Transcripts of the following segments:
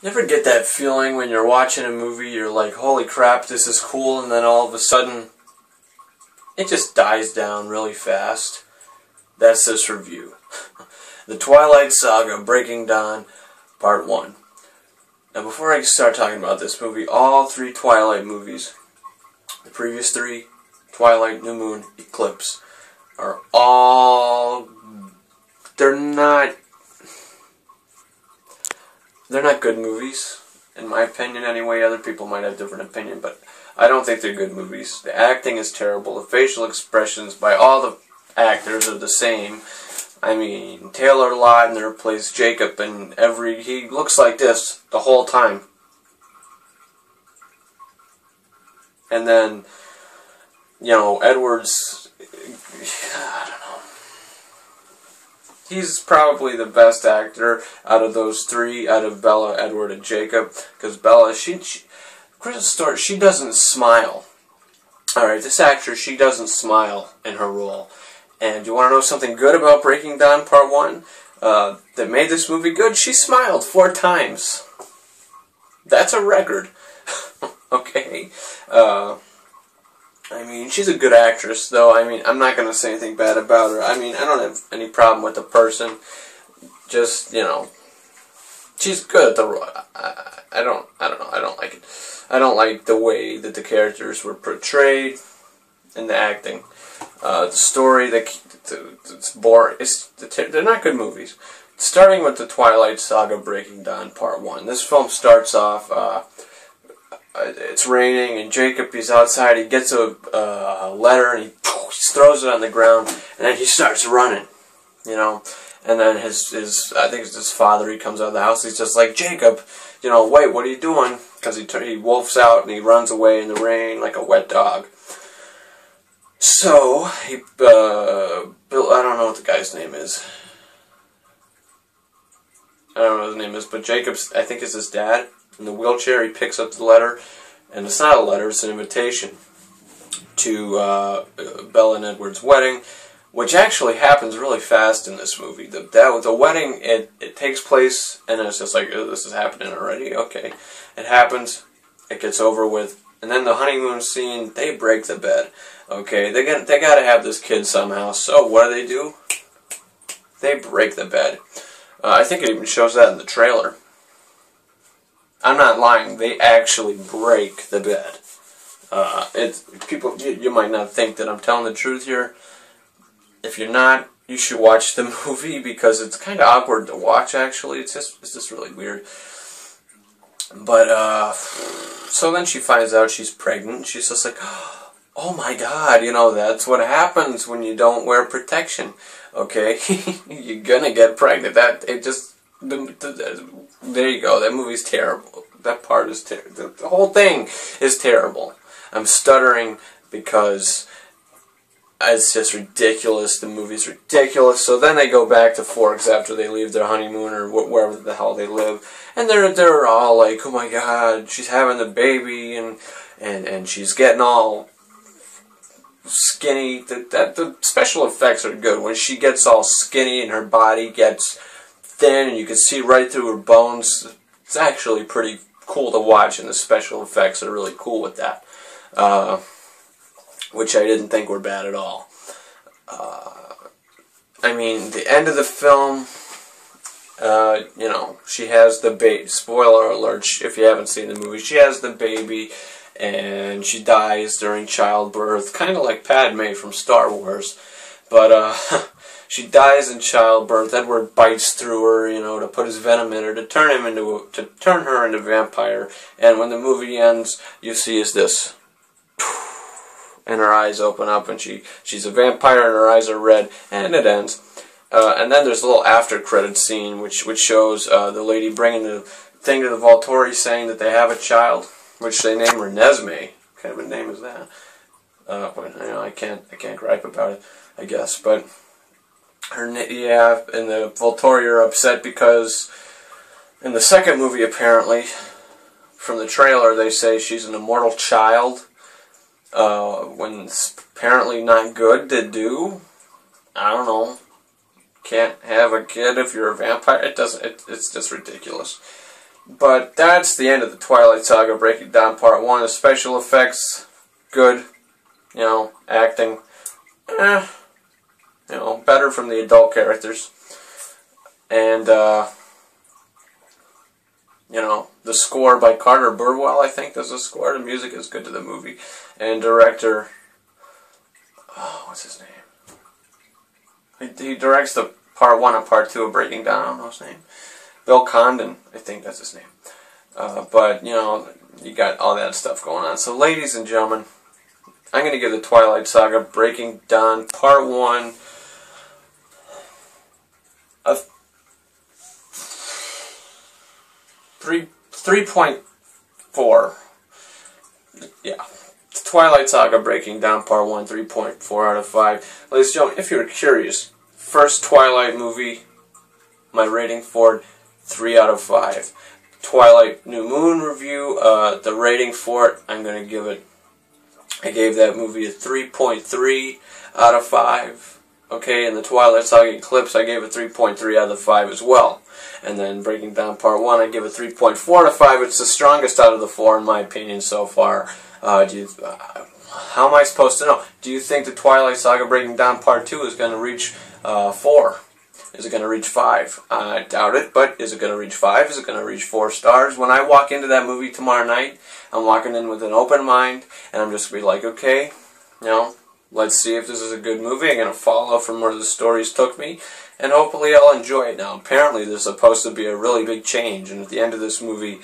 You ever get that feeling when you're watching a movie, you're like, holy crap, this is cool, and then all of a sudden, it just dies down really fast? That's this review. The Twilight Saga, Breaking Dawn, Part 1. Now before I start talking about this movie, all three Twilight movies, the previous three, Twilight, New Moon, Eclipse, are all... They're not good movies, in my opinion anyway. Other people might have a different opinion, but I don't think they're good movies. The acting is terrible. The facial expressions by all the actors are the same. I mean, Taylor Lautner plays Jacob, and he looks like this the whole time. And then, you know, Edward's, I don't know. He's probably the best actor out of those three, out of Bella, Edward, and Jacob. Because Bella, Kristen Stewart, she doesn't smile. Alright, this actress, she doesn't smile in her role. And you want to know something good about Breaking Dawn Part 1? That made this movie good? She smiled 4 times. That's a record. Okay. I mean, she's a good actress, though. I mean, I'm not going to say anything bad about her. I mean, I don't have any problem with the person. Just, you know, she's good at the role. I don't know. I don't like it. I don't like the way that the characters were portrayed in the acting. The story, it's boring. They're not good movies. Starting with the Twilight Saga, Breaking Dawn Part 1. This film starts off... it's raining, and Jacob, he's outside, he gets a letter, and he throws it on the ground, and then he starts running, you know, and then I think it's his father, he comes out of the house, he's just like, Jacob, you know, wait, what are you doing? Because he wolfs out, and he runs away in the rain like a wet dog. So, I don't know what the guy's name is. I don't know what his name is, but Jacob's, I think, is his dad. In the wheelchair, he picks up the letter, and it's not a letter, it's an invitation to Bella and Edward's wedding, which actually happens really fast in this movie. The wedding, it takes place, and it's just like, oh, this is happening already? Okay. It happens, it gets over with, and then the honeymoon scene, they break the bed. Okay, they got to have this kid somehow, so what do? They break the bed. I think it even shows that in the trailer. I'm not lying. They actually break the bed. People, you might not think that I'm telling the truth here. If you're not, you should watch the movie because it's kind of awkward to watch. Actually, it's just really weird. But so then she finds out she's pregnant. She's just like, oh my God, you know, that's what happens when you don't wear protection. Okay, you're gonna get pregnant. There you go. That movie's terrible. That part is terrible. The whole thing is terrible. I'm stuttering because it's just ridiculous. The movie's ridiculous. So then they go back to Forks after they leave their honeymoon or wherever the hell they live, and they're all like, "Oh my God, she's having the baby, and she's getting all skinny." The special effects are good when she gets all skinny and her body gets thin and you can see right through her bones. It's actually pretty cool to watch, and the special effects are really cool with that, which I didn't think were bad at all. I mean, the end of the film, you know, she has the baby. Spoiler alert, if you haven't seen the movie, she has the baby, and she dies during childbirth, kind of like Padme from Star Wars, but she dies in childbirth. Edward bites through her, you know, to put his venom in her, to turn her into a vampire. And when the movie ends, you see is this, and her eyes open up, and she's a vampire, and her eyes are red, and it ends. And then there's a little after credit scene, which shows the lady bringing the thing to the Volturi, saying that they have a child, which they name her Nesme. What kind of a name is that? But you know, I can't gripe about it, I guess, but. And the Volturi are upset because in the second movie, apparently, from the trailer, they say she's an immortal child, when it's apparently not good to do. I don't know. Can't have a kid if you're a vampire. It's just ridiculous. But that's the end of the Twilight Saga Breaking Down Part 1. The special effects, good. You know, acting, you know, better from the adult characters. And, you know, the score by Carter Burwell, I think, does the score. The music is good to the movie. And director, oh, what's his name? He directs the Part 1 and Part 2 of Breaking Down. I don't know his name. Bill Condon, I think that's his name. But, you know, you got all that stuff going on. So, ladies and gentlemen, I'm going to give the Twilight Saga Breaking Dawn Part 1 a 3.4. Yeah. Twilight Saga Breaking Down Part 1, 3.4 out of 5. Ladies and gentlemen, if you're curious, first Twilight movie, my rating for it, 3 out of 5. Twilight New Moon review, the rating for it, I'm going to give it, I gave that movie a 3.3 out of 5. Okay, and the Twilight Saga Eclipse, I gave it 3.3 out of 5 as well. And then Breaking Down Part 1, I give it 3.4 out of 5. It's the strongest out of the 4 in my opinion so far. How am I supposed to know? Do you think the Twilight Saga Breaking Down Part 2 is going to reach 4? Is it going to reach 5? I doubt it, but is it going to reach 5? Is it going to reach 4 stars? When I walk into that movie tomorrow night, I'm walking in with an open mind, and I'm just going to be like, okay, you know, let's see if this is a good movie. I'm going to follow from where the stories took me, and hopefully I'll enjoy it. Now, apparently there's supposed to be a really big change, and at the end of this movie,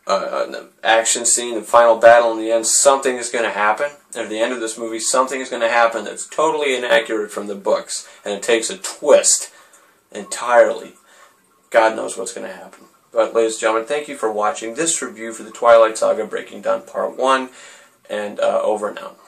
the action scene, the final battle in the end, something is going to happen. And at the end of this movie, something is going to happen that's totally inaccurate from the books, and it takes a twist entirely. God knows what's going to happen. But, ladies and gentlemen, thank you for watching this review for the Twilight Saga Breaking Down Part 1, and over and out.